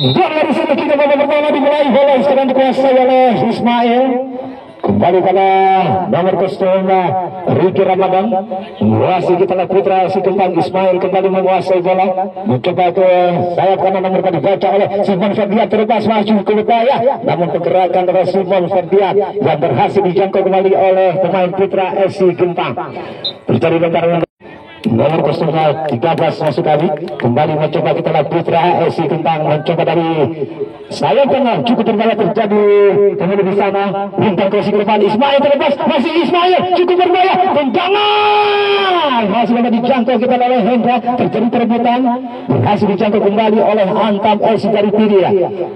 Bola dari sini kita babak pertama dimulai, bola sekarang dikuasai oleh Ismail. Kembali pada nomor kostum Ricky Ramadan. Masih kita lihat putra si Kentang Ismail kembali menguasai bola, mencoba ke sayap kanan, nomor dibaca oleh Simon Ferdian, terlepas maju ke berbahaya, namun pergerakan dari Simon Ferdian yang berhasil dijangkau kembali oleh pemain putra FC Kentang. Terjadi lemparan nomor kostum 13 masuk kali, kembali mencoba kita lihat putra FC Kentang mencoba dari sayap kanan, cukup berbahaya terjadi kemudian di sana bintang crossing ke depan, Ismail terlepas, masih Ismail cukup berbahaya, tendangan masih dapat dijangkau kita oleh Hendra, terjadi perebutan, berhasil dijangkau kembali oleh Antam FC dari Pidia,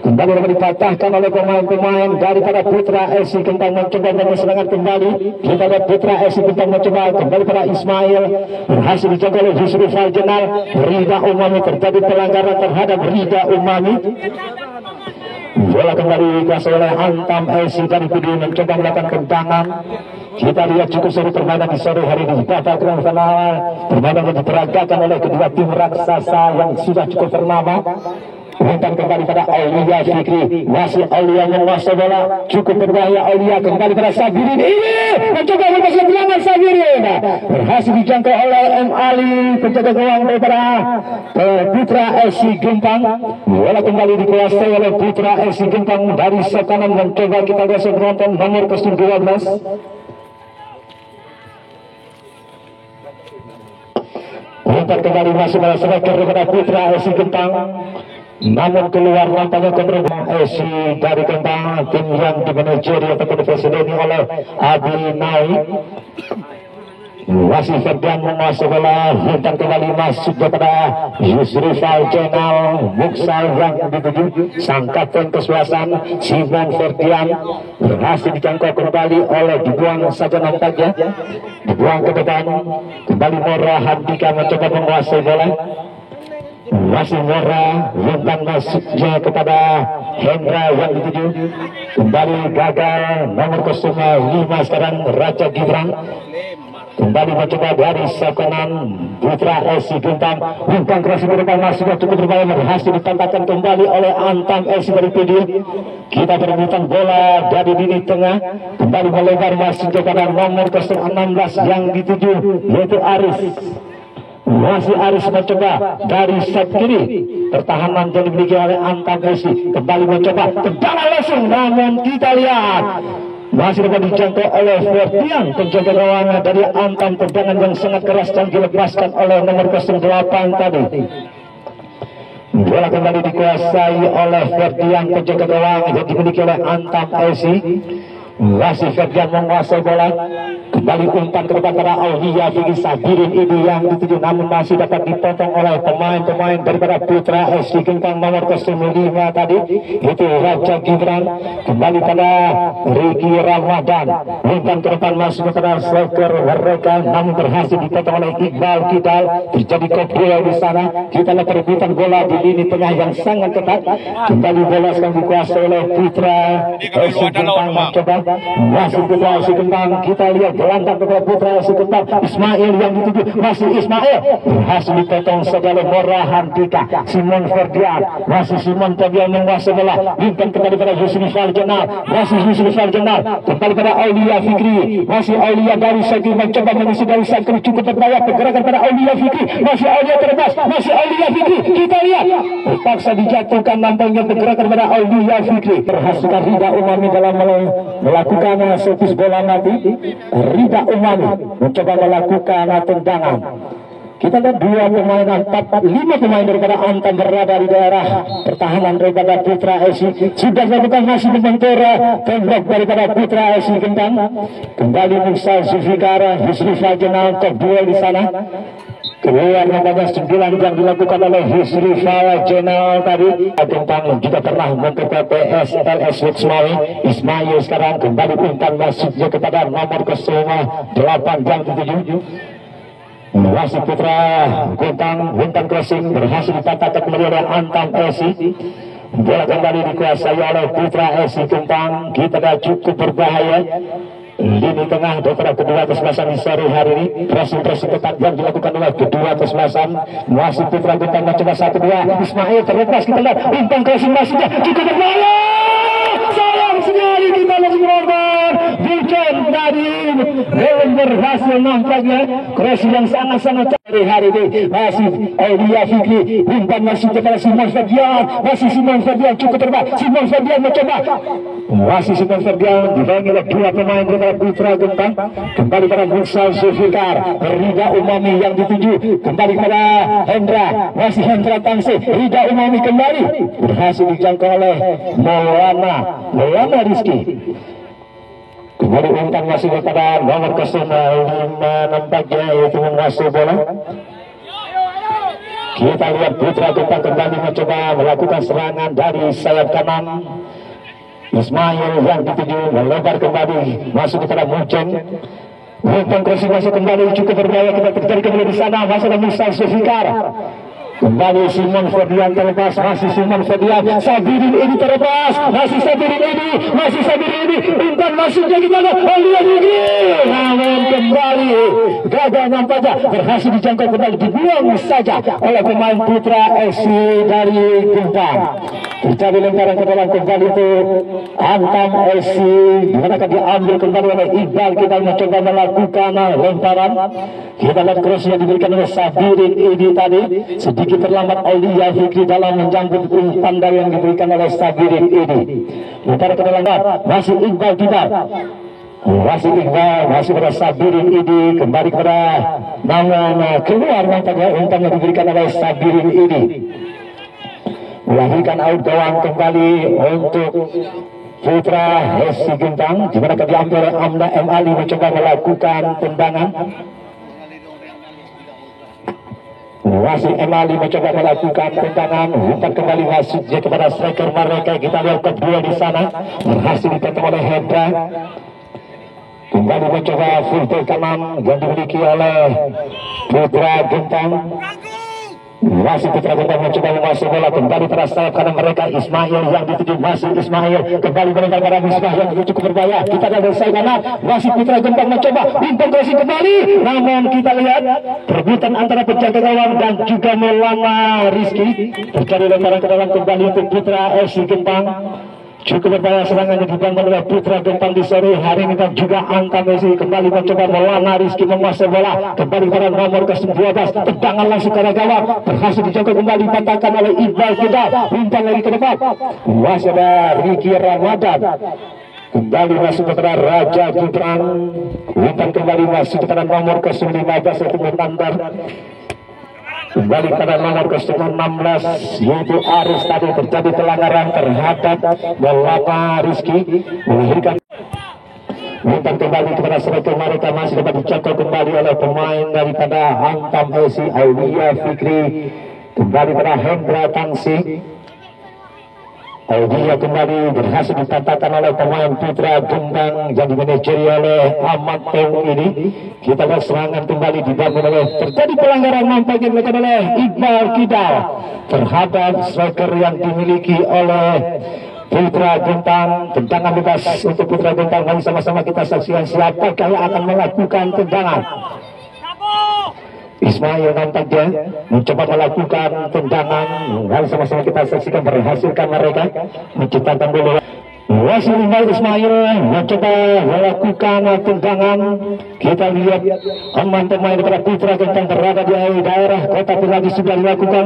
kembali dapat dipatahkan oleh pemain-pemain daripada putra FC Kentang mencoba dan serangan kembali. Kita lihat putra FC Kentang mencoba kembali pada Ismail, berhasil dijangkau oleh Yusril Faljenal, Rida Umami, terjadi pelanggaran terhadap Rida Umami. Bola kembali dikuasai oleh Antam FC dari Pidia mencoba melakukan tendangan. Kita lihat cukup seru permainan di sore hari ini. Babak grand final, permainan yang diperagakan oleh kedua tim raksasa yang sudah cukup ternama. Umpan kembali pada Aulia Fikri, masih Aulia menguasai bola, cukup berbahaya. Aulia kembali pada Sabirin, ini mencoba melepaskan serangan Sabirin, berhasil dijangkau oleh M. Ali, penjaga gawang daripada putra FC Gempang. Bola kembali dikuasai oleh putra FC Gempang dari kanan, mencoba kita lihat penonton nomor kostum 12. Umpan kembali masuk pada striker daripada putra FC Gempang, namun keluar nampaknya kontroversi dari Kentang, tim yang dimanajeri ataupun dipresideni oleh Abi Nai. Masih Ferdian menguasai bola, umpan kembali masuk kepada Yusri Faljenal, Muksal yang dituju sang kapten kesuasan Simon Ferdian, berhasil dijangkau kembali oleh dibuang saja nampaknya, dibuang ke depan, kembali Mora Handika mencoba menguasai bola. Masih Mora, umpan masuknya kepada Hendra yang dituju, kembali gagal, nomor kostum 5 sekarang Raja Gibran, kembali mencoba dari kanan putra FC Gentang, umpan keras ke depan masuknya cukup berbahaya, berhasil ditantangkan kembali oleh Antam FC dari PD. Kita berebutan bola dari lini tengah, kembali melebar masuk kepada nomor kostum 16 yang dituju yaitu Aris. Masih Aris mencoba dari set kiri, pertahanan yang dimiliki oleh Antam FC, kembali mencoba tendangan langsung, namun kita lihat masih dapat dijangkau oleh Ferdian, penjaga gawang dari Antam, tendangan yang sangat keras dan dilepaskan oleh nomor 08 tadi. Bola kembali dikuasai oleh Ferdian, penjaga gawang yang dimiliki oleh Antam FC. Masih Ferdian menguasai bola, kembali umpan ke depan pada Aulia Fikri Sabirin ini yang dituju, namun masih dapat dipotong oleh pemain-pemain daripada putra FC Gentang nomor 05 tadi, itu Raja Gibran. Kembali pada Ricky Ramadan, umpan ke depan masuk kepada striker mereka, namun berhasil dipotong oleh Iqbal Kidal, terjadi kopdel di sana. Kita lihat perebutan bola di lini tengah yang sangat ketat, kembali bola sekarang dikuasai oleh putra FC Gentang mencoba masih putra FC Gentang. Kita lihat gelandang kepada putra FC Gentang Ismail yang dituju, masih Ismail berhasil dipotong segala Mora Handika, Simon Ferdian, masih Simon Ferdian menguasai bola, umpan kembali pada Yusri Faljenal, masih Yusri Faljenal, kembali pada Aulia Fikri, masih Aulia dari Sakri mencoba mengisi dari Sakri, cukup berbahaya, pergerakan pada Aulia Fikri, masih Aulia terbas, masih Aulia Fikri, kita lihat terpaksa dijatuhkan nampaknya pergerakan pada Aulia Fikri, berhasil Rida Umami dalam melakukan servis bola nanti. Rida Umami mencoba melakukan tendangan. Kita lihat 2 pemain, 5 pemain daripada Antam berada di daerah pertahanan daripada putra FC. Sudah dilakukan masih membentur tembok daripada putra FC Gentang. Kembali Musa Zulfikar, Yusri Faljenal untuk duel di sana. Keluar nampaknya 9 yang dilakukan oleh Yusri Faljenal tadi. Gentang juga pernah membentuk PS LS Witsmawi. Ismail sekarang kembali umpan masuknya kepada nomor 08 yang dituju. Masih putra Gentang, umpan crossing berhasil dipatahkan kembali oleh Antam FC. Bola kembali dikuasai oleh putra FC Gentang. Kita dah cukup berbahaya. lini tengah daripada kedua kesebelasan di sore hari ini. Pressing ketat yang dilakukan oleh kedua kesebelasan. Masih Putra Gentang mencoba 1-2. Ismail terlepas, kita lihat umpan crossing masuknya cukup berbahaya. Sayang sekali kita masih menonton. Bukan dari belum berhasil nampaknya. Crossing yang sangat-sangat hari ini. Masih Aulia Fikri, umpan masih kepada Simon Ferdian. Masih Simon Ferdian cukup terbang. Simon Ferdian mencoba. Masih Simon Ferdian dibangun oleh dua pemain kepada Putra Gentang. Kembali pada Musa Zulfikar, Rida Umami yang dituju. Kembali kepada Hendra. Masih Hendra Tangsi. Rida Umami kembali berhasil dijangkau oleh Maulana Rizky. Kembali umpan masih kepada nomor ke-5 nampaknya yaitu menguasai bola. Kita lihat Putra Gentang kembali mencoba melakukan serangan dari sayap kanan. Ismail yang dituju melebar kembali masuk kepada Mucen. Umpan crossing masuk kembali cukup berbahaya, kita terjadi kembali di sana. Masalah Musa Zulfikar. Kembali Simon Ferdian terlepas, masih Simon Ferdian. Sabirin ini terlepas, masih Sabirin ini. Umpan masuknya gimana? Aulia Fikri. Namun kembali gagal nampaknya, berhasil dijangkau kembali, dibuang saja oleh pemain Putra FC dari Gentang. Terjadi lemparan ke dalam kembali itu Antam FC, dimanakah diambil kembali oleh Iqbal. Kita mencoba melakukan lemparan. Kita lihat cross yang diberikan oleh Sabirin ini tadi. Sedikit terlambat Aulia Fikri dalam menjemput umpan yang diberikan oleh Sabirin ini. Lemparan ke dalam masih Iqbal kita. Masih pada Sabirin ini. Kembali kepada nama keluar nampaknya umpan yang diberikan oleh Sabirin ini. Melahirkan out gawang kembali untuk Putra FC Gentang, di mana diambil oleh Amna M. Ali mencoba melakukan tendangan. Masih M. Ali mencoba melakukan tendangan, umpan kembali masuk kepada striker mereka. Kita lihat kedua di sana berhasil ditentang oleh Hendra. Kembali mencoba full kanan yang dimiliki oleh Putra Gentang. Masih Putra Gentang mencoba menguasai bola kembali pada sayap kanan mereka. Ismail yang dituju, masih Ismail kembali menembak pada Misbah yang cukup berbahaya. Kita ada dari sayap kanan, masih Putra Gentang mencoba umpan crossing kembali. Namun kita lihat perebutan antara penjaga gawang dan juga Maulana Rizky. Terjadi lemparan ke dalam kembali untuk Putra FC Gentang. Cukup berbahaya serangan yang dibangun oleh Putra Gentang di sore hari ini dan juga Antam Messi. Kembali mencoba Maulana Rizky menguasai bola kembali pada nomor ke-12. Tendangan langsung ke arah gawang, berhasil dijangkau kembali, dipatahkan oleh Iqbal kita. Umpan lagi ke depan, masih ada Ricky Ramadan. Kembali masuk kepada Raja Gibran. Umpan kembali masuk kepada nomor ke-15 yaitu Mutandar. Kembali pada nomor ke-16 yaitu Aris. Tadi terjadi pelanggaran terhadap Maulana Rizky, melahirkan umpan kembali kepada striker mereka. Masih dapat dijangkau kembali oleh pemain daripada Antam FC Aulia Fikri. Kembali pada Hendra Tangsi. Aulia kembali berhasil ditantangkan oleh pemain Putra Gentang yang dimanajeri oleh Ahmad Tong ini. Kita lihat serangan kembali dibangun oleh, terjadi pelanggaran nampaknya dilakukan oleh Iqbal Kidal terhadap striker yang dimiliki oleh Putra Gentang. Tendangan bebas untuk Putra Gentang. Mari sama-sama kita saksikan siapakah yang akan melakukan tendangan. Ismail nampaknya mencoba melakukan tendangan. Mari sama-sama kita saksikan, berhasilkan mereka menciptakan bola. Wasil Ismail mencoba melakukan tendangan. Kita lihat pemain daripada Putra Gentang berada di daerah kota Pilagi sudah dilakukan.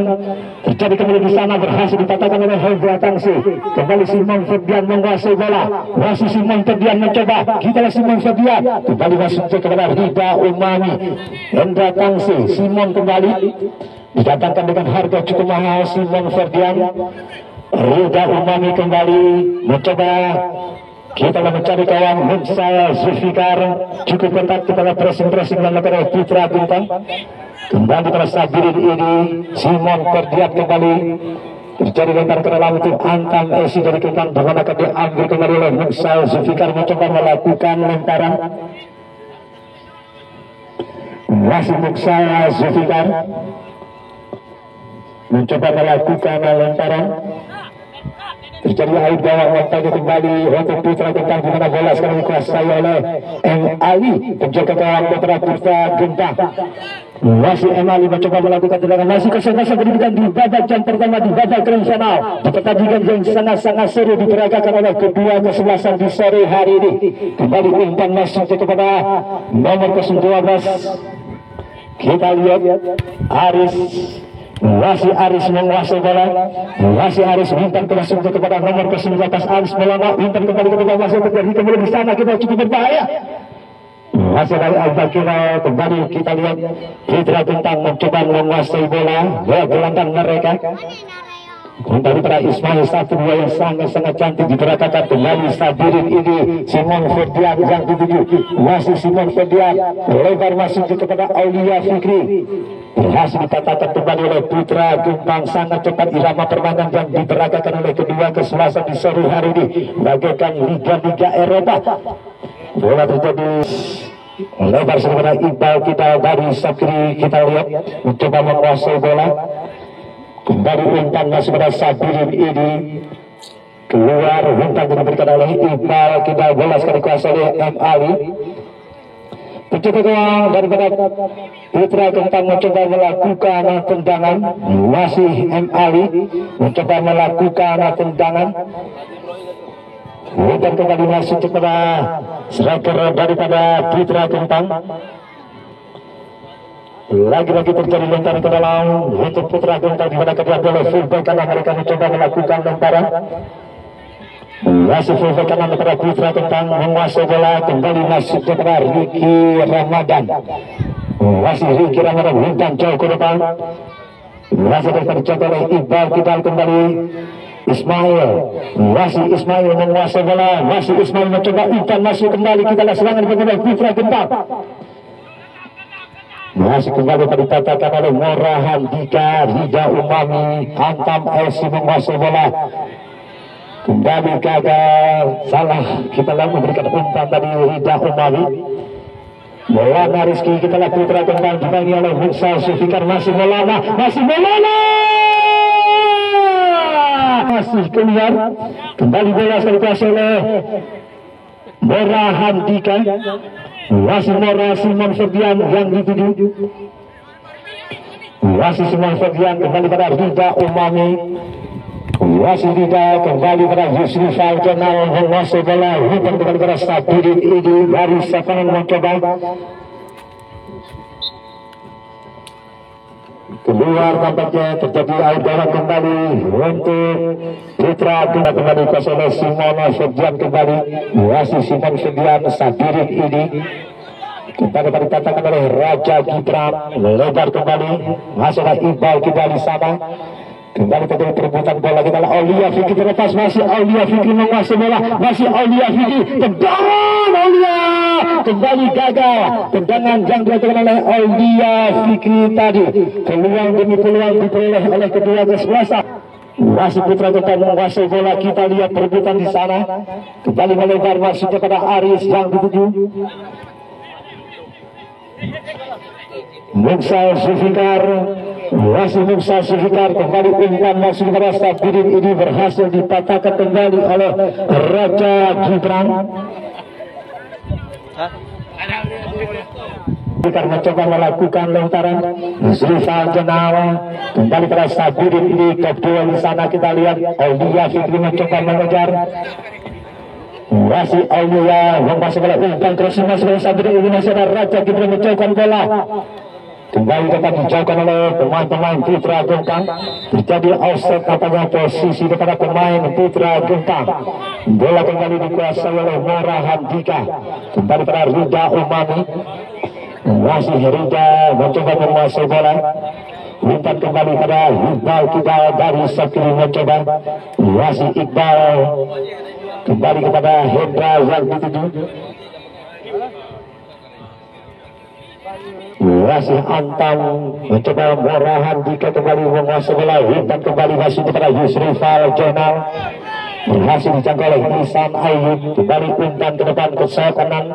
Terjadi kembali di sana, berhasil dipatahkan oleh Hendra Tangsi. Kembali Simon Ferdian menguasai bola. Masih Simon Ferdian mencoba. Kita lihat Simon Ferdian kembali masuk kepada Rida Umami. Hendra Tangsi, Simon kembali didatangkan dengan harga cukup mahal. Simon Ferdian, Rida Umami kembali mencoba. Kita mencari kawan Musa Zulfikar. Cukup ketat, kita lihat pressing dan lakukan Putra Gentang. Kembali pada Sabirin ini, Simon Ferdian kembali. Terjadi lempar ke dalam itu Antam Esi dari Gentang. Bagaimana akan diambil kembali oleh Musa Zulfikar mencoba melakukan lemparan. Masih Musa Zulfikar mencoba melakukan lemparan. terjadi air bawah montanya kembali untuk putra Gentang, di mana bola sekarang dikuasai oleh M. Ali, penjaga gawang putra Gentang. Masih M. Ali mencoba melakukan tendangan, masih kosong-kosong kedudukan di babak jam pertama, di babak grand final, di pertandingan yang sangat-sangat seru diperagakan oleh kedua kesebelasan di sore hari ini. Kembali umpan masuk kepada nomor 12. Kita lihat Aris, masih Aris menguasai bola, masih Aris umpan masuk kepada nomor 19 Aris Maulana, umpan kembali kepada masuk terjadi kemudian di sana kita cukup berbahaya. Masih dari Al-Bakira kembali kita lihat Putra Gentang mencoba menguasai bola, gelandang mereka. Kembali pada Ismail, satu dua yang sangat-sangat cantik diperagakan kembali Sabirin ini Simon Ferdian yang dituju, masih Simon Ferdian lebar masuk kepada Aulia Fikri, berhasil ditatakan kembali oleh Putra Gentang. Sangat cepat irama permainan yang diperagakan oleh kedua kesebelasan di sore hari ini bagaikan liga-liga Eropa. Bola terjadi lebar kepada Iqbal, kita dari Sabri, kita lihat mencoba menguasai bola. Kembali umpan masuk pada Sabirin ini, keluar umpan diberikan oleh Iqbal, kita bola sekali kuasai oleh M. Ali. Pencoba gawang daripada Putra Gentang mencoba melakukan tendangan, masih M. Ali mencoba melakukan tendangan. Umpan kembali masuk kepada striker daripada Putra Gentang. Lagi-lagi terjadi lemparan ke dalam untuk Putra Gentang, di mana kedua bola fullback kanan mereka mencoba melakukan lemparan. Masih fullback kanan kepada Putra Gentang menguasai bola, kembali masuk kepada Ricky Ramadan. Masih Ricky Ramadan umpan jauh ke depan, masih tercoba oleh Iqbal, kita kembali Ismail, masih Ismail menguasai bola, masih Ismail mencoba umpan masuk kembali, kita lihat serangan bagaimana Putra Gentang. Masih kembali ditatakan oleh Mora Handika, Rida Umami, Antam FC menguasai bola. Kembali gagal, salah, kita lihat memberikan umpan tadi Rida Umami. Maulana Rizky, kita lihat Putra Gentang dibangi oleh Musa Sufikar, masih Maulana, masih keluar. Kembali bola sekali kuasai oleh Mora Handika, masih Mora Simon Ferdian yang dituju, masih Simon Ferdian kembali pada Rida Umami, masih Rida kembali pada Yusri Falkenal menguasai bola, umpan kembali pada Sabirin ini dari Safangan mencoba keluar, tampaknya terjadi air bawah kembali untuk Putra Gentang. Kembali kuasai oleh Simon Ferdian, kembali masih Simon Ferdian. Sabirin ini kembali dikatakan oleh Raja Gibran, lebar kembali masuk oleh Iqbal, kita di sana. Kembali terjadi perebutan bola, kita lihat Aulia Fikri terlepas, masih Aulia Fikri menguasai bola, masih Aulia Fikri, tendangan Aulia kembali gagal, tendangan yang dilakukan oleh Aulia Fikri tadi, peluang demi peluang diperoleh oleh kedua kesebelasan. Masih Putra Gentang menguasai bola, kita lihat perebutan di sana, kembali melebar masuk kepada Aris yang dituju, Musa Sufikar, masih Musa Sufikar kembali umpan masuk kepada Sabirin ini, berhasil dipatahkan kembali oleh Raja Gibran. Karena mencoba melakukan lemparan Zulfal Jenawa, kembali pada Sabirin ini, kedua di sana kita lihat Aulia Fikri mencoba mengejar, masih Aulia masuk bola, umpan crossing masuk oleh Sabirin ini, masih ada Raja Gibran menjauhkan bola, kembali dapat dijauhkan oleh pemain-pemain Putra Gentang. Terjadi offset apanya posisi kepada pemain Putra Gentang. Bola kembali dikuasai oleh Mora Handika, kembali pada Rida Umami, masih Rida mencoba menguasai bola, umpan kembali pada Iqbal, kita dari Sabri mencoba, masih Iqbal kembali kepada Hendra yang dituju, masih Antam mencoba Mora Handika kembali menguasai bola, umpan kembali masih kepada Yusri Falkenal, berhasil dijangkau oleh Ihsan Ayyub, kembali umpan ke depan ke sayap kanan.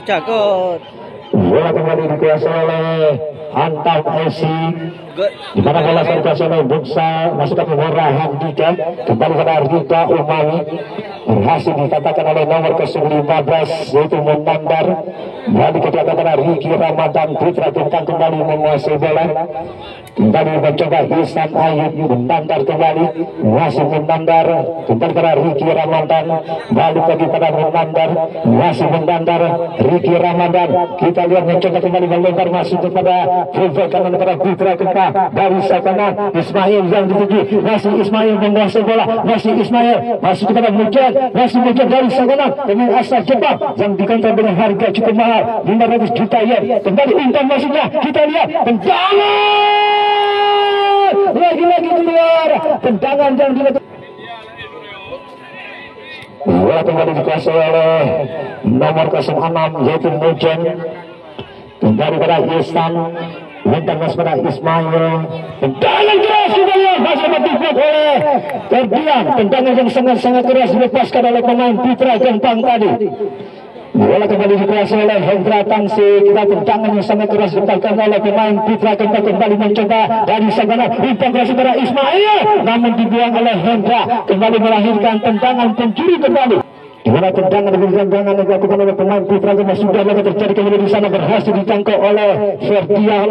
Cagot. Bola kembali dikuasai oleh Antam Esi. Di mana bola dikuasai oleh Buksa masuk ke Mora Handika. Kembali pada Rita Umami. Berhasil dikatakan oleh nomor ke-15 yaitu Munandar. Berhasil dikatakan pada Riki Ramadan Putra Tuntang kembali menguasai bola. Kembali mencoba Ihsan Ayub. Munandar kembali masih Munandar kembali pada Riki Ramadan. Balik lagi pada Munandar masih Munandar Riki Ramadan. Kita lihat mencoba kembali melempar masuk kepada fullback kanan pada Putra Tuntang dari sana Ismail yang dituju. Masih Ismail menguasai bola. Masih Ismail masuk kepada Mujad. Masih Mujad dari sana dengan asal Jepang yang dikontrol dengan harga cukup mahal 500 juta yen. Kembali umpan masuknya. Kita lihat tendangan lagi-lagi keluar. Tendangan yang dilakukan. Bola kembali dikuasai oleh nomor 06 yaitu Mujen. Kembali pada Ihsan. Lempar masuk pada Ismail. Tendangan keras kembali masih dibuat oleh Ferdian. Tendangan yang sangat-sangat keras dilepaskan oleh pemain Putra Gempang tadi. Bola kembali dikuasai oleh Hendra Tangsi. Kita tendangan yang sangat keras dilepaskan oleh pemain Putra Gempang. Kembali mencoba dari sana umpan keras pada Ismail, namun dibuang oleh Hendra. Kembali melahirkan tendangan pencuri kembali. Di mana tendangan demi tendangan yang dilakukan oleh pemain Putra Gempang sudah lama terjadi kembali di sana, berhasil ditangkap oleh Ferdian.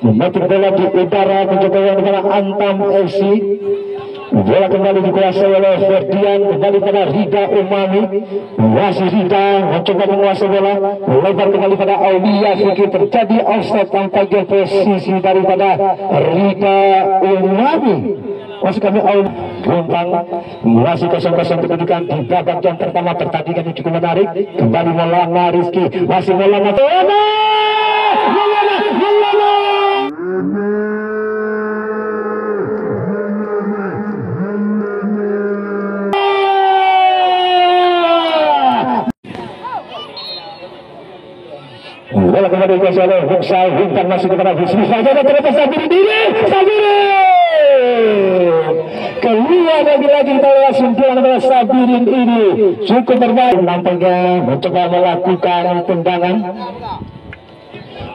Memetik bola di udara mencoba yang dengan Antam FC. Bola kembali dikuasai oleh Ferdian. Kembali pada Rida Umami. Masih Rida mencoba menguasai bola. Lebar kembali pada Aulia Fikri. Terjadi offside tampaknya posisi daripada Rida Umami. Masih kami Gumpang masih kosong-kosong kedudukan di babak yang pertama. Pertandingan yang cukup menarik. Kembali Maulana Rizky. Masih Maulana bola kembali dikuasai oleh Buksal. Bintang masuk kepada Husni saja dan terlepas Sabiri diri. Keluar lagi-lagi kita lihat sentuhan pada Sabirin ini cukup berbaik. Nampaknya mencoba melakukan tendangan.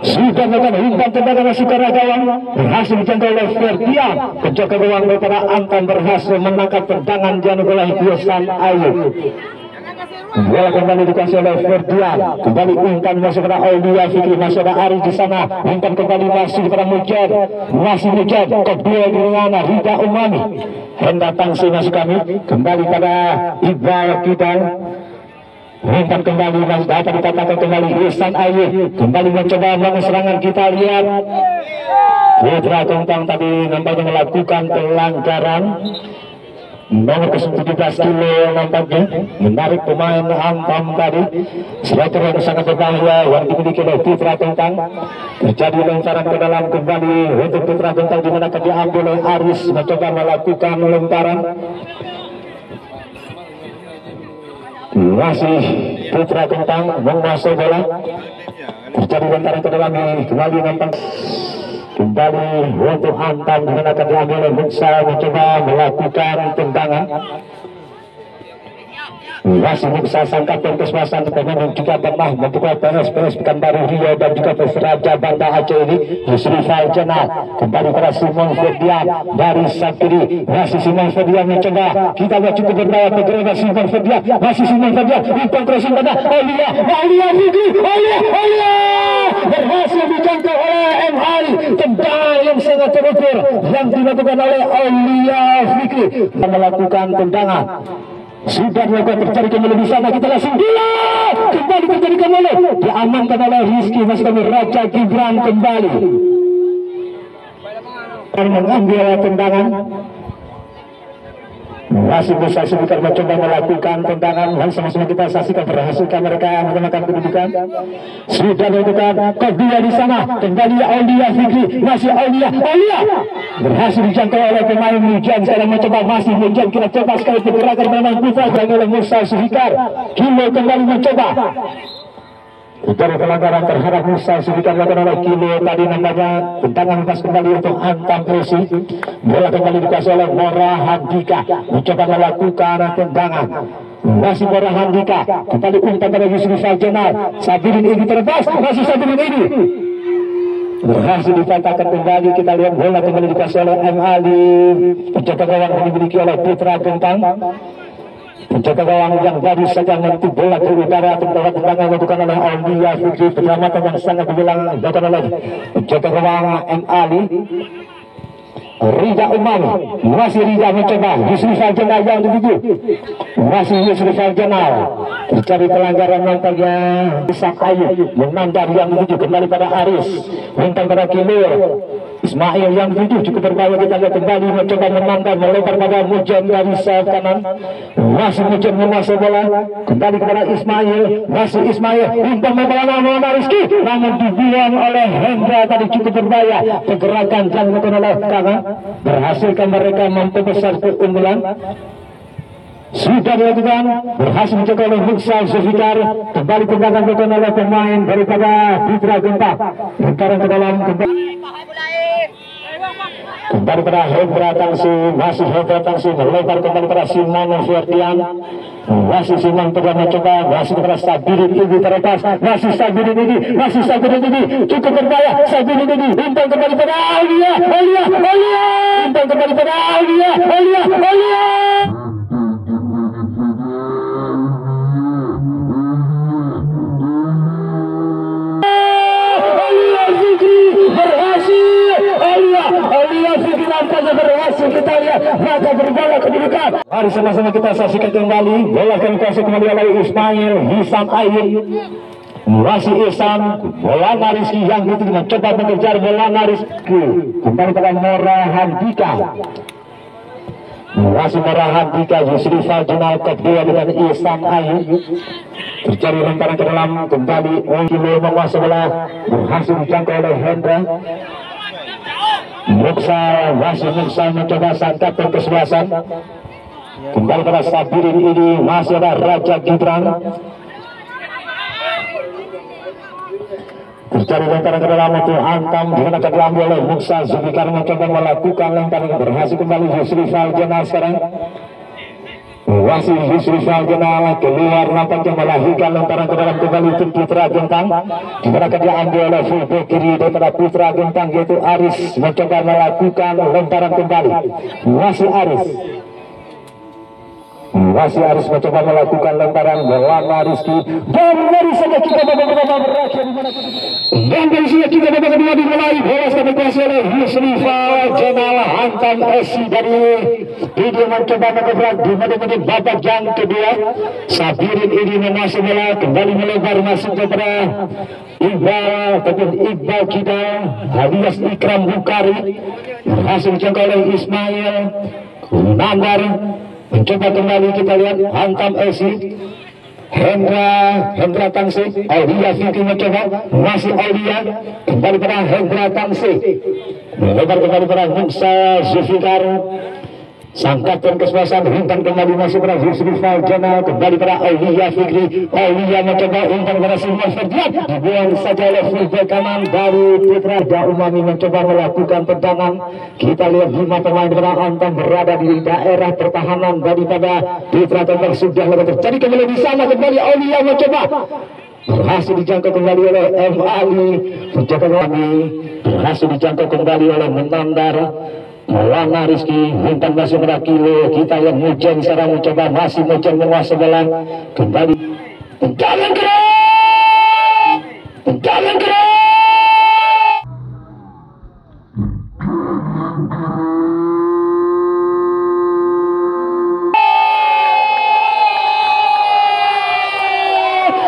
Sudah melakukan umpan tendangan masuk ke arah gawang. Berhasil dijangkau oleh Ferdian. Penjaga gawang daripada Antam berhasil menangkap tendangan Janugolai Ihsan Ayub. Bola kembali dikuasai oleh Ferdian. Kembali umpan masuk kepada Aulia Fikri. Masih ada Ari di sana. Umpan kembali masuk kepada Mujad. Masih Mujad. Kedua dengan Rida Umami. Hendak Tangsi masuk kami. Kembali pada Iqbal Kidal. Umpan kembali masih dapat dikatakan kembali Ihsan Ayub. Kembali mencoba melakukan serangan. Kita lihat Putra Gempang tadi nampaknya melakukan pelanggaran. Nomor ke-17 kilo nampaknya menarik pemain Antam tadi. Striker yang sangat berbahaya yang dimiliki oleh Putra Gempang. Terjadi lemparan ke dalam kembali untuk Putra Gempang, di mana diambil oleh Aris mencoba melakukan lemparan. Masih Putra Gempang menguasai bola. Terjadi lemparan ke dalam kembali nampak. Kembali untuk Antam dengan akan diambil oleh Muksa mencoba melakukan tendangan. Masih Muksa sangka perkesmasan pemain juga pernah membuka PSPS Pekanbaru Rio dan juga Persiraja Banda Aceh ini. Yusri Faljana kembali pada Simon Ferdian dari Sakiri. Masih Simon Ferdian mencoba. Kita lihat cukup berbahaya pergerakan Simon Ferdian. Masih Simon Ferdian umpan crossing pada Aulia Fikri. Aulia berhasil dijangkau oleh M. Ali. Tendangan yang sangat terukur yang dilakukan oleh Aulia Fikri melakukan tendangan. Sudah dilakukan terjadi kembali di sana. Kita langsung kembali terjadi kembali. Diamankan oleh Rizky. Masih kami Raja Gibran kembali dan mengambil tendangan. Masih bisa sebentar mencoba melakukan tendangan. Sama-sama kita saksikan berhasilkan mereka menggunakan kedudukan. Sudah dilakukan kedua di sana. Kembali Aulia Fikri. Masih Aulia berhasil dijangkau oleh pemain Mujan. Sekarang mencoba masih Mujan. Kita coba sekali pergerakan pemain Putra dan oleh Musa Suhikar. Kilo kembali mencoba. Dari pelanggaran terhadap Musa Suhikar dilakukan oleh Kilo tadi nampaknya. Tendangan lepas kembali untuk Antam Esi. Bola kembali dikuasai oleh Mora Handika. Mencoba melakukan tendangan. masih Morahan Dika, kembali umpan pada Yusri Faljenal, Sabirin ini terlepas, masih Sabirin ini berhasil dipatahkan kembali. Kita lihat bola kembali dikasih oleh MA di penjaga gawang yang dimiliki oleh Putra Gentang. Penjaga gawang yang baru saja menentu bola ke utara, bola tendangan dilakukan oleh Aulia Fikri, penyelamatan yang sangat dibilang dilakukan oleh penjaga gawang MA Rida Umar, masih Rida mencoba Yusri Faljenal yang dituju, masih Yusri Faljenal mencari pelanggaran nampaknya bisa kayu menandar yang dituju kembali pada Aris, bintang pada Kilur Ismail yang dituju cukup berbahaya. Kita lihat kembali mencoba menandar melempar pada Mujen dari sayap kanan, masih Mujen menguasai bola kembali kepada Ismail, masih Ismail bintang membawa Muhammad Rizky, namun dibuang oleh Hendra tadi cukup berbahaya. Pergerakan yang dilakukan oleh kanan berhasilkan mereka memperbesar keunggulan. Sudah dilakukan, berhasil menjaga oleh Muksal Zulfikar, kembali tendangan dilakukan oleh pemain daripada Putra Gentang, lentaran ke dalam kembali pada Hendra Tangsi, masih Hendra Tangsi melempar kembali pada Simon Ferdian, masih Simon telah mencoba, masih kepada Sabirin ini terlepas, masih Sabirin ini cukup berbahaya. Sabirin ini bintang kembali pada Aulia, bintang kembali pada Aulia. Berhasil, kita lihat maka berbola kedudukan. Mari sama-sama kita saksikan kembali bola kami kasih kembali oleh Ismail Hisam Ayin, masih Ihsan, bola Rizky yang itu mencoba mengejar bola Rizky kembali pada Morahan Dika, masih Morahan Dika, Yusri Faljenal kedua dengan Ihsan Ayin, terjadi lemparan ke dalam kembali Kilur menguasai bola, berhasil dijangkau oleh Hendra. Muksal mencoba santap dan kesebelasan kembali pada Sabirin ini, masih ada Raja Gibran, terjadi lemparan ke dalam untuk hantam digunakan diambil oleh Muksal Zulfikar, mencoba melakukan lemparan, berhasil kembali Yusri Faljenal sekarang, masih Yusri Faljenal keluar nampaknya melahirkan lemparan ke dalam kembali untuk Putra Gentang, digunakan diambil oleh fullback kiri daripada Putra Gentang yaitu Aris, mencoba melakukan lemparan kembali, masih Aris mencoba melakukan lemparan bola Rizky, dan dari saja kita babak berakhir dan dari saja kita babak kedua dimulai. Bola sudah dikuasai oleh Yusri Faljenal, hantam Esi dari video mencoba mengebrak di menit babak yang kedua. Sabirin ini memasuk bola kembali melebar masuk kepada Iqbal Kidal alias Ikram Bukari, berhasil dijangkau oleh Ismail Nandar, mencoba kembali. Kita lihat hantam Esi, Hendra Tangsi, Aulia Fikri mencoba, masih Aulia kembali pada Hendra Tangsi, melebar kembali pada Muksal Zulfikar, sangkat dan kesempatan umpan kembali masih pada Yusri Faljenal, kembali pada Aulia Fikri, Aulia mencoba umpan pada Simon Ferdian, dibuang saja oleh fullback kanan dari Putra Umami, mencoba melakukan tendangan. Kita lihat 5 pemain pada hantam berada di daerah pertahanan daripada Putra Gentang. Sudah terjadi kembali di sana, kembali Aulia mencoba, berhasil dijangkau kembali oleh M. Ali, penjaga kami berhasil dijangkau kembali oleh Menandar. Bola Rizky, umpan masih pada Kilo. Kita lihat Mujen sekarang mencoba, masih Mujen menguasai bola kembali, tendangan keras.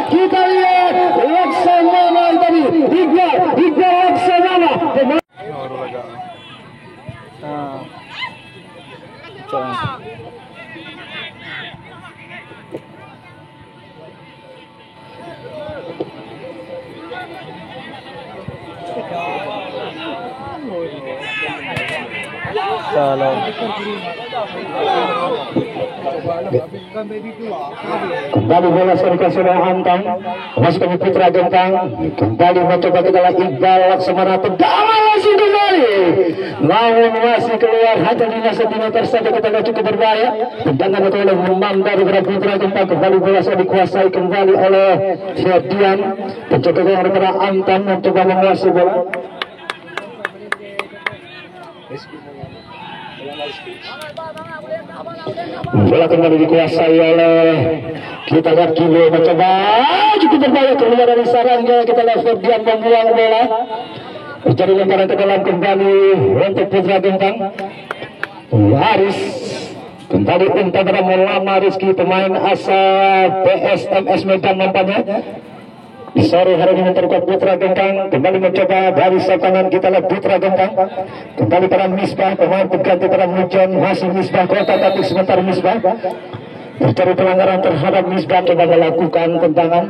Kita lihat Laksamana tadi, Iqbal Laksamana. Salam. Kembali bola dikasih oleh Antam, masuk ke Putra Gentang. Kembali mencoba kita lagi Iqbal Laksamana, tendangan masih kembali, namun masih keluar hanya 5 cm saja, kita cukup berbahaya. Tendangan itu oleh Memandar dari Putra Gentang. Kembali bola dikuasai kembali oleh Ferdian. Pencoba daripada Antam mencoba menguasai bola. Bola kembali dikuasai oleh, kita lihat Kilo mencoba cukup berbahaya, keluar dari sarangnya. Kita lihat Ferdian membuang bola, mencari lemparan ke dalam kembali untuk Putra Gentang. Haris kembali umpan pada Maulana Rizky, pemain asal PSMS Medan nampaknya. Di sore hari ini memperkuat Putra Gentang. Kembali mencoba dari kanan, kita lihat Putra Gentang kembali pada Misbah, pemain pengganti pada Mujon. Masih Misbah kota, tapi sebentar Misbah mencari pelanggaran terhadap Misbah, coba melakukan tendangan.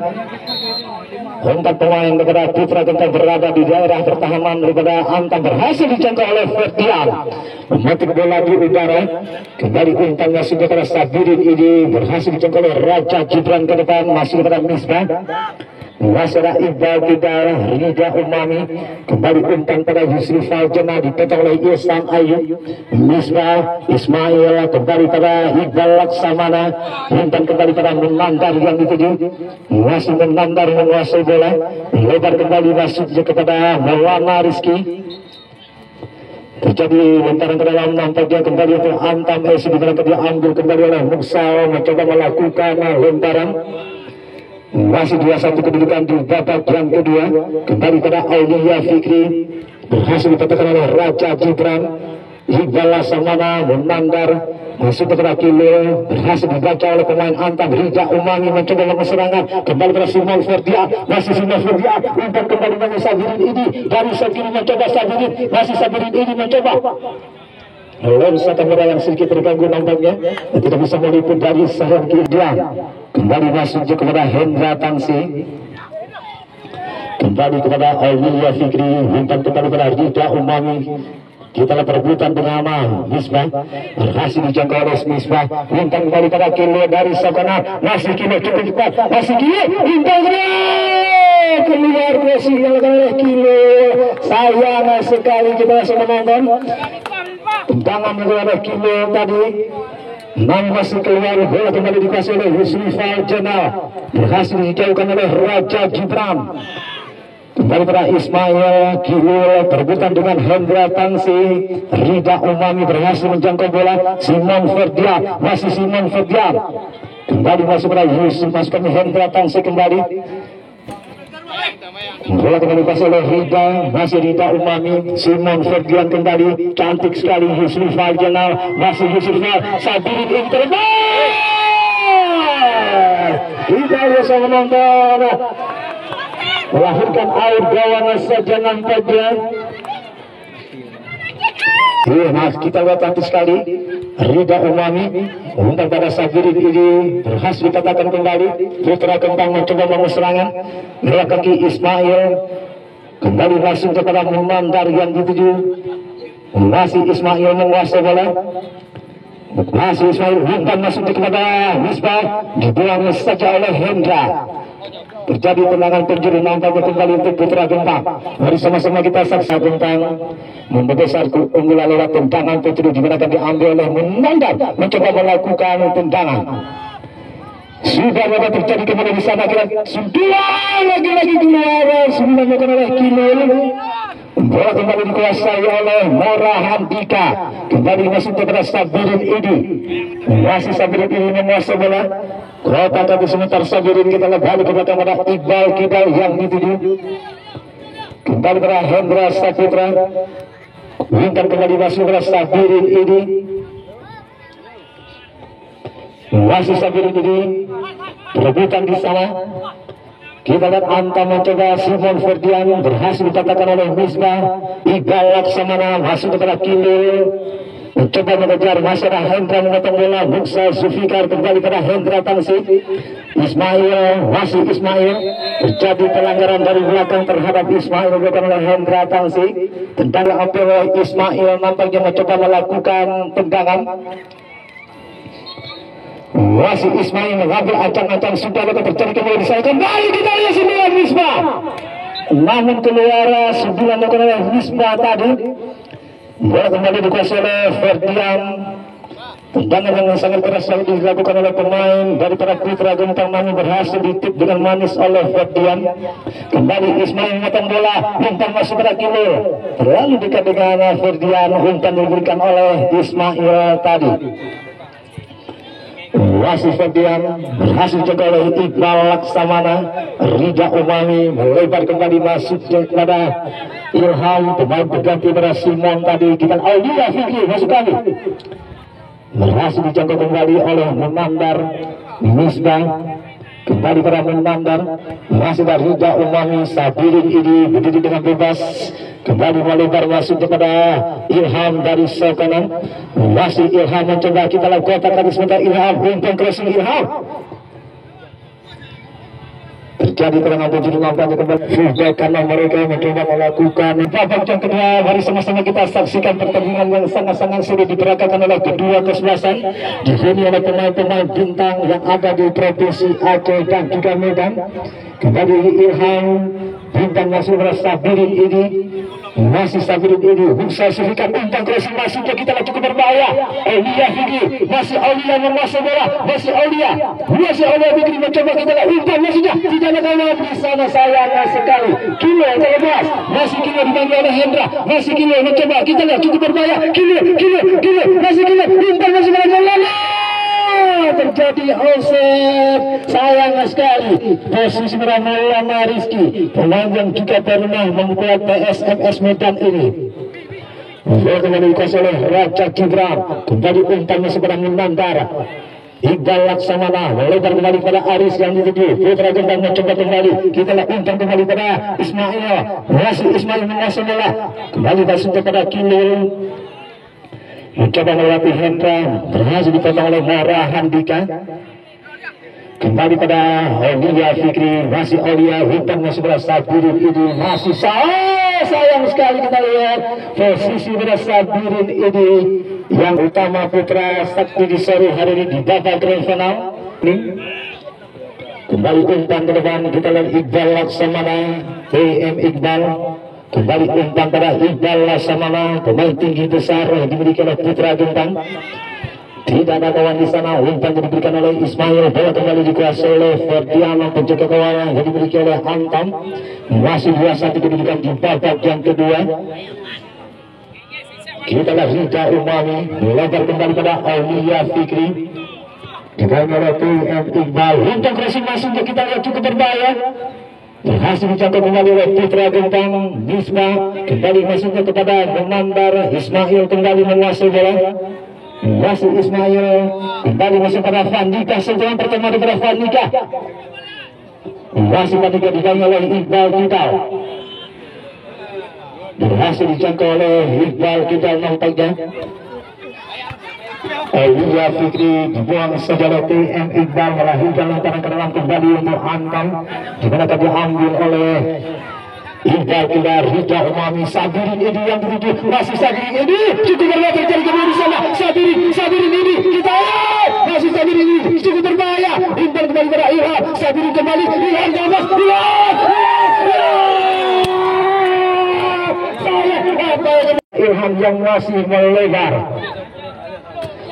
Empat pemain daripada Putra Gentang berada di daerah pertahanan daripada Antam, berhasil dijangkau oleh Ferdian, memetik bola di udara. Kembali umpannya sudah pada Sabirin, ini berhasil dijangkau oleh Raja Gibran ke depan, masih kepada Misbah. Wasara Iqbal Bidal, Rida Umami, kembali umpan pada Yusri Faljana, dipotong oleh Ihsan Ayu. Misbah Ismail kembali pada Iqbal Laksamana, umpan kembali pada Memandar yang dituju. Masih Memandar menguasai bola, lebar kembali masuk kepada Maulana Rizky. Terjadi lemparan ke dalam, nampaknya kembali untuk Antam FC, di mana diambil kembali oleh Muksal, mencoba melakukan lemparan. Masih 2-1 kedudukan di babak yang kedua. Kembali pada Aulia Fikri, berhasil dipatahkan oleh Raja Gibran. Iqbal Laksamana Memandar, masuk kepada Kilo, berhasil dibaca oleh pemain Antam. Rida Umami mencoba serangan, kembali pada Simon Ferdia, masih Simon Ferdia, umpan kembali dari Sabirin ini, dari Sabirin mencoba Sabirin, masih Sabirin ini mencoba lensa kamera yang sedikit terganggu nampaknya, tidak bisa meliput dari sarang kiri. Kembali masuk kepada Hendra Tangsi, kembali kepada Aulia Fikri, umpan kembali kepada Rida Umami. Kita lihat perebutan bernama Misbah, berhasil dijangkau oleh Misbah, umpan kembali pada Kilo dari Sakana, masih Kilo cukup cepat, masih Kilo, umpan keluar posisi yang oleh Kilo. Sayang sekali kita sudah menonton tendangan oleh Kilo tadi, namun masih keluar. Bola kembali dikuasai oleh Yusri Faljana, berhasil dijauhkan oleh Raja Gibran. Kembali pada Ismail Kilo, perebutan dengan Hendra Tangsi. Rida Umami berhasil menjangkau bola. Simon Ferdia, masih Simon Ferdia, kembali masuk pada Yusuf, masukkan Hendra Tangsi kembali. Bola kembali dikuasai oleh Rida, masih Rida Umami. Simon Ferdian kembali, cantik sekali Yusuf Faljana, masih Yusuf Faljana. Sabirin ini terbang, kita bisa menonton, melahirkan air gawana saja nampaknya. Mas, kita lihat cantik sekali Rida Umami, umpan pada Sabirin ini berhasil dikatakan kembali. Putra Gentang mencoba bangun serangan, lewat kaki Ismail, kembali langsung kepada Memandar yang dituju. Masih Ismail menguasai bola, masih Ismail, umpan masuk kepada Misbah, dibuang saja oleh Hendra. Terjadi tendangan penjuru, nampaknya kembali untuk Putra Gentang. Mari sama-sama kita saksikan Gentang membesar keunggulan lewat tendangan penjuru, di mana akan diambil oleh Memandar, mencoba melakukan tendangan. Sudah dapat terjadi kembali di sana, kita sudah lagi-lagi keluar, sudah dilakukan oleh Kilo. Bola kembali dikuasai oleh Mora Handika, kembali masuk kepada Sabirin Idi, masih Sabirin Idi menguasai bola. Kota tadi sebentar Sabirin, kita kembali kepada Iqbal Kidal yang dituju. Kembali kepada Hendra Saputra, umpan kembali masuk kepada Sabirin Idi, masih Sabirin Idi, perebutan di sana. Kita lihat Antam mencoba, Simon Ferdian berhasil dikatakan oleh Misbah. Iqbal Laksamana masuk kepada Kilo, Mencoba mengejar masalah Hendra memotong bola. Musa Zulfikar kembali pada Hendra Tangsi. Ismail, masih Ismail. Terjadi pelanggaran dari belakang terhadap Ismail bukan oleh Hendra Tangsi. Tendangan ambil oleh Ismail, nampaknya mencoba melakukan tendangan. Masih Ismail mengambil ancang-ancang, sudah terjadi kembali di sana. Kembali kita lihat 9 Misbah. Namun keluar 9 oleh Misbah tadi. Bola kembali dikuasai oleh Ferdian. Tendangan yang sangat keras yang dilakukan oleh pemain daripada Putra Gentang, namun berhasil ditip dengan manis oleh Ferdian. Kembali Ismail memotong bola, umpan masuk pada Kilo. Terlalu dekat dengan Ferdian, umpan diberikan oleh Ismail tadi. Wasit Ferdian berhasil juga oleh Iqbal Laksamana. Rida Umami melebar kembali masuk kepada Ilham, pemain berganti pada Simon tadi. Kita Aulia Fikri masuk kali, berhasil dijangkau kembali oleh Menandar Misbah. Kembali pada Menandar, masih dari Rida Umami. Sabirin ini berdiri dengan bebas, kembali melebar masuk kepada Ilham dari kanan. Masih Ilham mencoba, kita lakukan tadi sebentar. Ilham umpan crossing Ilham, terjadi terangan tujuh nampaknya kembali fullback karena mereka mencoba melakukan babak yang kedua. Mari sama-sama kita saksikan pertandingan yang sangat-sangat sulit diperagakan oleh kedua kesebelasan. Dihuni oleh pemain-pemain bintang yang ada di provinsi Aceh dan juga Medan. Kembali Ilham, bintang masuk pada Sabirin ini. Masih Sabirin ini, Musa Zulfikar umpan crossing masuknya, kita cukup berbahaya. Aulia Fikri, masih Aulia menguasai bola, masih Aulia Fikri mencoba, kita umpan masuknya, tidak ada kawan di sana, sayang sekali. Kilo terlepas, masih Kilo dibantu oleh Hendra, masih Kilo mencoba, kita lihat cukup berbahaya. Kilo, masih Kilo, umpan masuk pada bola. Terjadi offset, sayang sekali. Posisi Maulana Rizky, pemain yang juga pernah membuat PSMS Medan ini. Bola kembali dikuasai oleh Raja Gibran. Kembali umpannya seberang Menandar. Iqbal Laksamana melebar kembali pada Aris yang dituju. Putra Gentang mencoba kembali. Kita lihat umpan kembali pada Ismail. Masih Ismail menguasai bola. Kembali masuk kepada Kilo. Mencoba melewati Hendra, berhasil dipotong oleh Mara Handika. Kembali pada Aulia Fikri, masih Aulia, umpan masih pada Sabirin ini, masih sayang sekali kita lihat posisi pada Sabirin ini yang utama Putra Sakti di sore hari ini di babak grand final. Kembali umpan ke depan, kita lihat Iqbal Laksamana, PM Iqbal. Kembali umpan pada Iqbal Laksamana, pemain tinggi besar yang dimiliki oleh Putra Gentang. Tidak ada kawan di sana, umpan diberikan oleh Ismail. Bola kembali dikuasai oleh Ferdian, penjaga gawang yang dimiliki oleh Antam. Masih 2-1 kedudukan di babak yang kedua. Kita lihat Rida Umami melebar kembali pada Aulia Fikri. Dibantu oleh PM Iqbal, umpan crossing masuk, kita lihat cukup berbahaya. Berhasil dijangkau kembali oleh Putra Gentang. Misbah kembali masuknya kepada Menandar. Ismail kembali menguasai bola. Masih Ismail kembali masuk pada Vandika. Sentuhan pertama daripada Vandika. Masih Vandika dibangun oleh Iqbal Kidal. Berhasil dijangkau oleh Iqbal Kidal nampaknya. Aulia Fikri dibuang saja PM Iqbal, melahirkan lantaran ke dalam kembali untuk Antam, dimana tadi diambil oleh Iqbal Kidal. Rida Umami, Sabirin ini yang dituju, masih Sabirin ini cukup berbahaya, terjadi kembali di sana. Sabirin ini kita masih Sabirin ini cukup berbahaya. Umpan kembali pada Ilham, Sabirin kembali, Ilham dapat, Ilham yang masih melebar.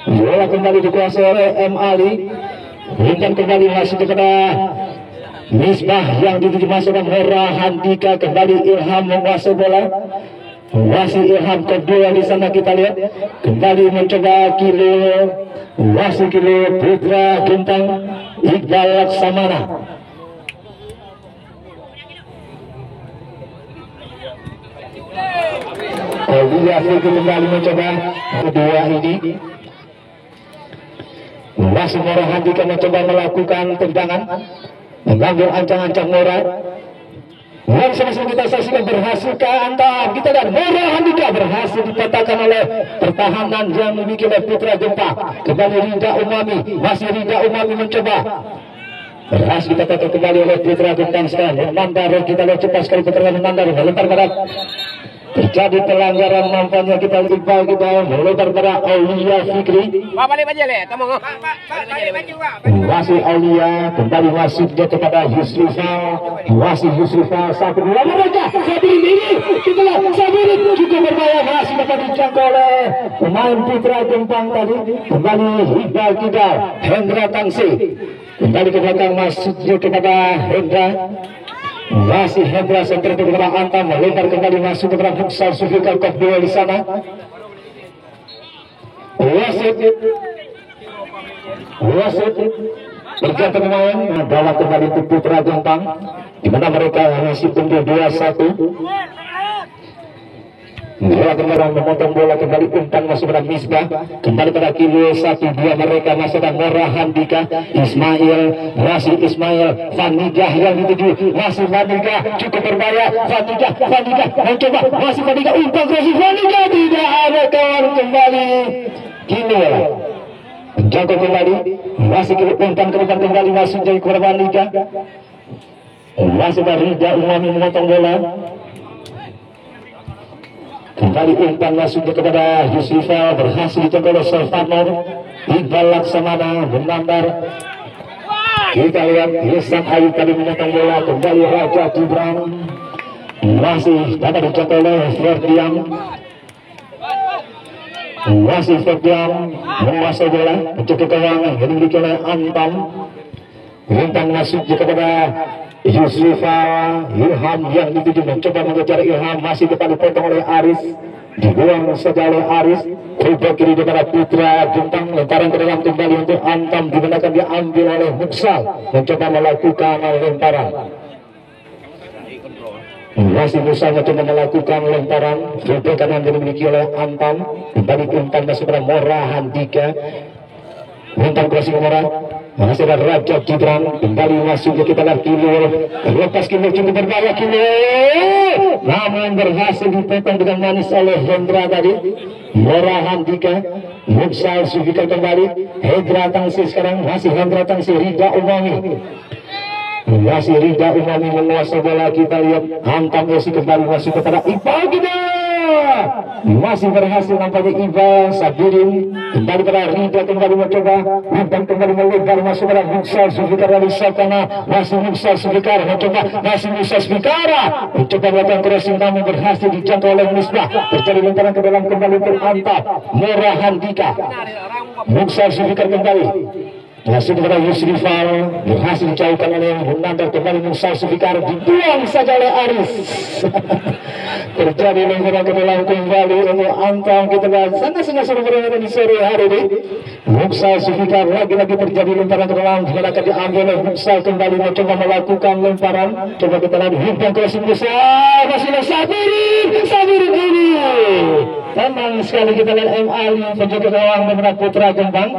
Bola kembali dikuasai oleh M. Ali. Umpan kembali masuk kepada Misbah yang dituju masuk dan Mera Handika. Kembali Ilham menguasai bola. Masih Ilham kedua di sana, kita lihat. Kembali mencoba Kilo. Masih Kilo, Putra Gentang, Iqbal Laksamana. Aulia Fikri kembali mencoba kedua ini. Masih Mora Handika mencoba melakukan tendangan, mengambil ancang-ancang Mora. yang sama-sama kita saksikan berhasil ke antara kita dan Morahan juga berhasil dipatahkan oleh pertahanan yang memiliki oleh Putra Gempa. Kembali Rida Umami, masih Rida Umami mencoba berhasil dipatahkan kembali oleh Putra Gempa. Sekarang Mandar, kita lihat cepat sekali Putra Mandar melempar barat. Terjadi pelanggaran nampaknya kita Iqbal kita melebar pada Aulia Fikri. Masih Aulia kembali masuk dia kepada Yusrifa. Masih Yusrifa satu dua mereka. Sabirin ini kita lihat Sabirin juga berbahaya masih dapat dijangkau oleh pemain Putra Gempang tadi. Kembali Iqbal kita Hendra Tangsi kembali ke belakang masuk dia kepada Hendra. Masih Hendra center kepada Antam melempar kembali masuk kepada Muksal Sufikar kop 2 di sana. Wasit berganti pemain bawa kembali untuk Putra Gempang di mana mereka masih tunggu 2-1. Bola kembali memotong bola kembali umpan masuk pada Misbah kembali pada kilo 1-2 mereka masuk pada Morahan Dika Ismail masih Ismail Vanigah yang dituju masih Vanigah cukup berbahaya Vanigah mencoba masih Vanigah umpan masih Vanigah tidak ada kawan kembali kilo menjangkau kembali masih umpan ke depan kembali masuk dari kepada Vanigah masih dari Rida Umami memotong bola. Kembali umpan masuk kepada Yusufa berhasil dijangkau oleh Salvanor. Iqbal Laksamana Menandar. Kita lihat Yesan Ayu tadi memotong bola kembali Raja Gibran masih dapat dijangkau oleh Ferdian. Masih Ferdian menguasai bola mencoba ke gawang yang dimiliki oleh Antam. Umpan masuk kepada Yusufa Ilham yang dituju mencoba mengejar Ilham masih depan dipotong oleh Aris dibuang saja oleh Aris coba kiri kepada Putra Gempang lemparan ke dalam kembali untuk Antam digunakan diambil oleh Muksal mencoba melakukan lemparan masih Musa mencoba melakukan lemparan coba kanan yang dimiliki oleh Antam kembali umpan masuk pada Morahan Dika umpan kurasi Morahan masih ada Raja Gibran kembali masuk kita lihat kilo lepas kilo cukup berbahaya kilo namun berhasil dipotong dengan manis oleh Hendra tadi. Morahan Dika Muksal Sufikar kembali Hendra Tangsi sekarang masih Hendra Tangsi Rida Umami masih Rida Umami menguasai bola kita lihat Antam Esi kembali masuk kepada Iqbal kita masih berhasil nampaknya Iqbal Sabirin kembali pada Rida kembali mencoba umpan kembali melebar masuk pada Muksal Sufikar dari Sakana masih Muksal Sufikar mencoba masih Muksal Sufikar mencoba melakukan crossing namun berhasil dijangkau oleh Misbah terjadi lemparan ke dalam kembali untuk Antam Morahan Dika Muksal Sufikar kembali masuk kepada Yusrifal berhasil dijauhkan oleh Menandar kembali Muksal Sufikar dibuang saja oleh Aris terjadi lemparan ke dalam kembali untuk Antam kita lihat sangat-sangat seru berada di sore hari ini. Muksal Sufikar lagi-lagi terjadi lemparan ke dalam akan diambil oleh Muksal kembali mencoba melakukan lemparan coba kita lihat umpan crossing Muksal masih Sabirin ini tenang sekali kita lihat M. Ali penjaga gawang beberapa Putra Gempang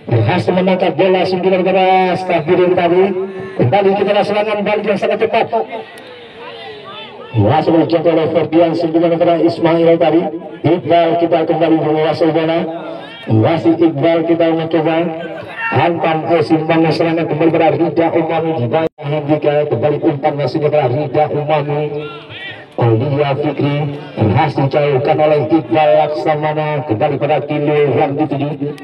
berhasil menangkap bola 9 kepada Sabirin tadi kembali kita lihat serangan balik yang sangat cepat masih menjangkau oleh Ferdian 9 kepada Ismail tadi. Iqbal kita kembali menguasai bola masih Iqbal kita mencoba Antam simpan serangan kembali pada Rida Umami di bawah Hendika kembali umpan masih kepada Rida Umami Aulia Fikri berhasil jauhkan oleh Iqbal Laksamana kembali pada kilo yang dituju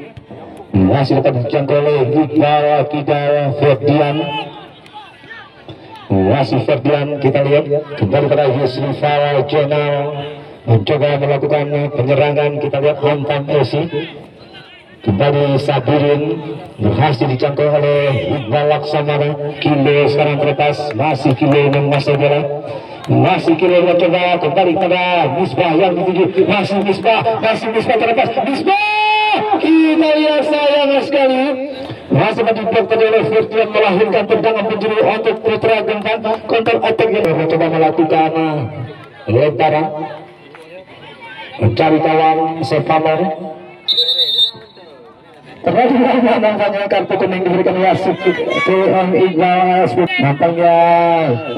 masih dapat dijangkau oleh Iqbal kita Ferdian masih Ferdian kita lihat kembali pada Yusufa Jenal mencoba melakukan penyerangan kita lihat Antam Esi kembali Sabirin berhasil dijangkau oleh Iqbal Laksamana kilo sekarang terlepas masih kilo menguasai bola masih kilo mencoba kembali pada Misbah yang dituju masih Misbah terlepas Misbah kita lihat sayang sekali masih diblok oleh Firtian melahirkan tendangan penjuru untuk Putra Gempang counter attack yang mencoba melakukan lemparan mencari kawan Sefanor terlalu lama nampaknya kartu kuning diberikan wasit ke Iqbal. Nampaknya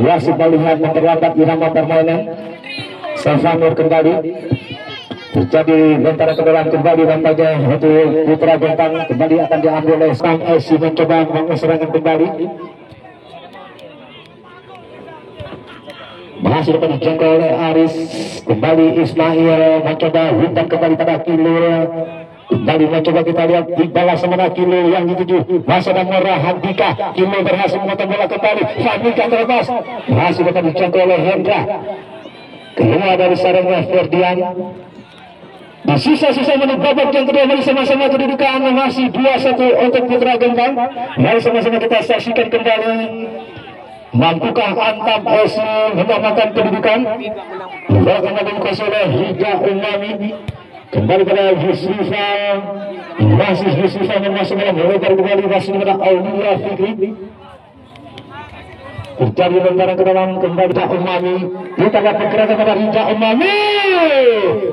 wasit melihat memperlambat irama permainan. Safanur kembali terjadi lentaran ke dalam kembali, nampaknya untuk Putra Gempang kembali akan diambil oleh Sang Esi mencoba mengeserangan kembali. Berhasil dijangkau oleh Aris, kembali Ismail mencoba umpan kembali pada Kilo. Kembali mencoba kita lihat dibalas sama Kilo yang dituju masa dan Merah Handika. Kilo berhasil memotong bola kembali, Handika terlepas, berhasil dijangkau oleh Hendra, keluar dari sarangnya Ferdian. Di sisa-sisa menit babak yang kedua, mari sama-sama kedudukan masih 2-1 untuk Putra Gempang. Mari sama-sama kita saksikan kembali. Mampukah Antam Esi menyamakan kedudukan? Bola kembali dikuasai oleh Hida Umami. Kembali pada Yusrifa, masih Yusrifa masuk dalam lebar kembali, masih pada Aulia Fikri. Terjadi lemparan ke dalam kembali Hida Umami. Kita lihat pergerakan pada Hida Umami.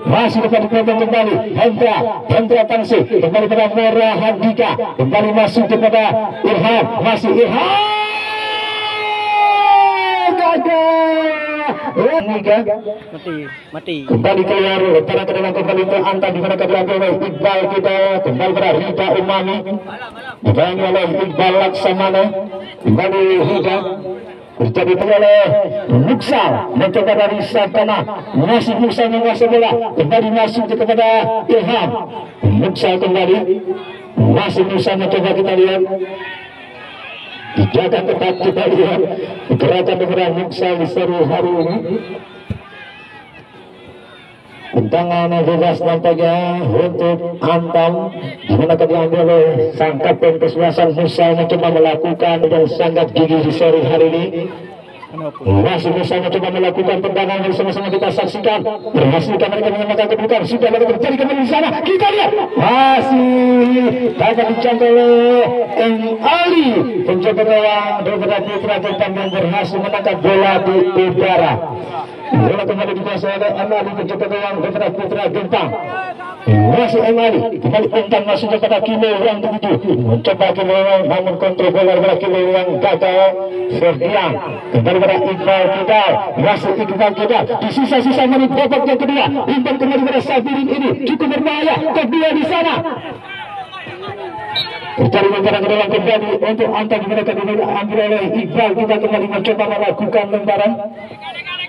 Masih dapat dipotong kembali Hendra Tangsi. Kembali pada Merah Handika. Kembali masuk kepada Irham. Masih Irham. Mati. Kembali keluar lemparan ke dalam kembali untuk Antam di mana diambil oleh Iqbal. Kita kembali pada Hida Umami. Dibangun oleh Iqbal Laksamana. Kembali Hida. Terjadi oleh Muksal mencoba dari Satana, masih Muksal menguasai bola, kembali masuk kepada Ilham. Muksal kembali, masih Muksal mencoba, kita lihat dijaga ketat, kita lihat gerakan kepada Muksal di sore hari ini. Tendangan bebas nampaknya untuk Antam, di mana diambil oleh sang kapten kesebelasan Musa mencoba melakukan dan sangat gigih di sore hari ini. Masih Musa mencoba melakukan tendangan yang sama-sama kita saksikan. Berhasil mereka menyamakan kedudukan. Sudah lagi terjadi kembali di sana. Kita lihat masih dapat dijangkau oleh Ali, penjaga gawang daripada Putra Gempang yang berhasil menangkap bola di udara. Bola kembali dikuasai oleh Emali, penjaga gawang daripada Putra Gempang. Masih Emali, kembali umpan masuk kepada Kilo yang dituju. Mencoba Kilo namun kontrol bola kepada Kilo yang gagal. Ferdian kembali pada Iqbal Kidal, masuk Iqbal Kidal. Di sisa-sisa menit babak yang kedua, umpan kembali pada Sabirin ini cukup berbahaya. Kedua di sana. Terjadi lemparan ke dalam kembali untuk Antam, mereka diambil oleh Iqbal. Kita kembali mencoba melakukan lemparan.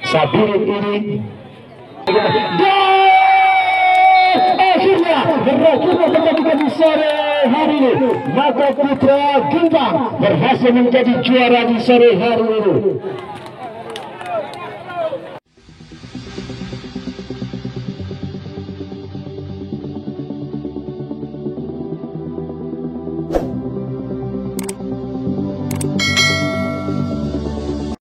Sabirin ini akhirnya berakhirnya pertandingan di sore hari ini, maka Putra Gempang berhasil menjadi juara di sore hari ini.